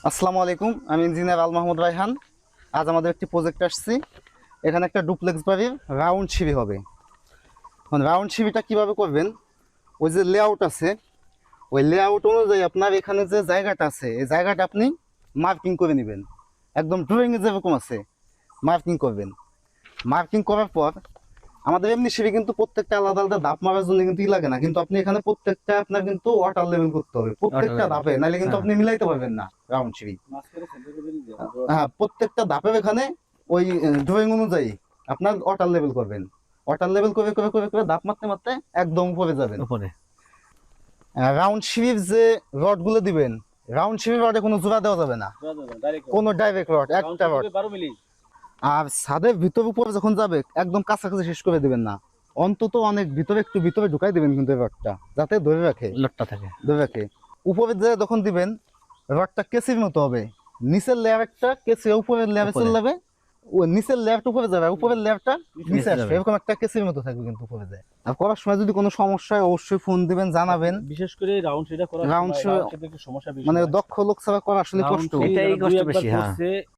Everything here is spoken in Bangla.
আসসালামু আলাইকুম, আমি ইঞ্জিনিয়ার আল মাহমুদ রায়হান। আজ আমাদের একটি প্রজেক্ট আসছি। এখানে একটা ডুপ্লেক্স বাড়ির রাউন্ড সিঁড়ি হবে। রাউন্ড সিঁড়িটা কীভাবে করবেন, ওই যে লেআউট আছে, ওই লেআউট অনুযায়ী আপনার এখানে যে জায়গাটা আছে এই জায়গাটা আপনি মার্কিং করে নেবেন। একদম ড্রয়িংয়ে যেরকম আছে মার্কিং করবেন। মার্কিং করার পর আমাদের এমনি সিঁড়ি কিন্তু প্রত্যেকটা আলাদা আলাদা ধাপ মারার জন্য কিন্তু লাগে না, কিন্তু আপনি এখানে প্রত্যেকটা আপনার কিন্তু ওয়াটার লেভেল করতে হবে প্রত্যেকটা ধাপে, নাহলে কিন্তু আপনি মিলাইতে পারবেন না রাউন্ড সিঁড়ি। হ্যাঁ, প্রত্যেকটা ধাপের এখানে ওই ড্রয়িং অনুযায়ী আপনার ওয়াটার লেভেল করবেন। ওয়াটার লেভেল করে করে করে করে ধাপ মারতে মারতে একদম উপরে যাবেন। উপরে রাউন্ড সিঁড়ির যে রড গুলো দিবেন, রাউন্ড সিঁড়ির রডে কোনো জোড়া দেওয়া যাবে না, কোনো ডাইরেক্ট রড, একটা রড। আর ছাদের ভিতর উপরে যখন যাবে একদম কাছাকাছি শেষ করে দিবেন না, অন্তত অনেক ভিতরে একটু ভিতরে ঢুকাই দিবেন কিন্তু এই রডটা, যাতে ধরে রাখে, লটটা থাকে। ধরে রাখে। উপরে যে যখন দিবেন রডটা কেসির মতো হবে, নিচের লেয়ার একটা কেসি উপরের লেয়ারে চলে যাবে, ও নিচের লেয়ারটা উপরে যাবে, উপরের লেয়ারটা নিচে আসবে, এরকম একটা কেসির মতো থাকবে কিন্তু উপরে যায়। আর করার সময় যদি কোনো সমস্যা হয় অবশ্যই ফোন দিবেন, জানাবেন। বিশেষ করে রাউন্ড সেটা করা রাউন্ড রাউন্ড সেটা একটু সমস্যা বেশি মানে হয়। দক্ষ লোক ছাড়া করা আসলে রাউন্ড কষ্ট। সেটা এটাই যারা কষ্ট দুই একবার বেশি, হ্যাঁ। করছে,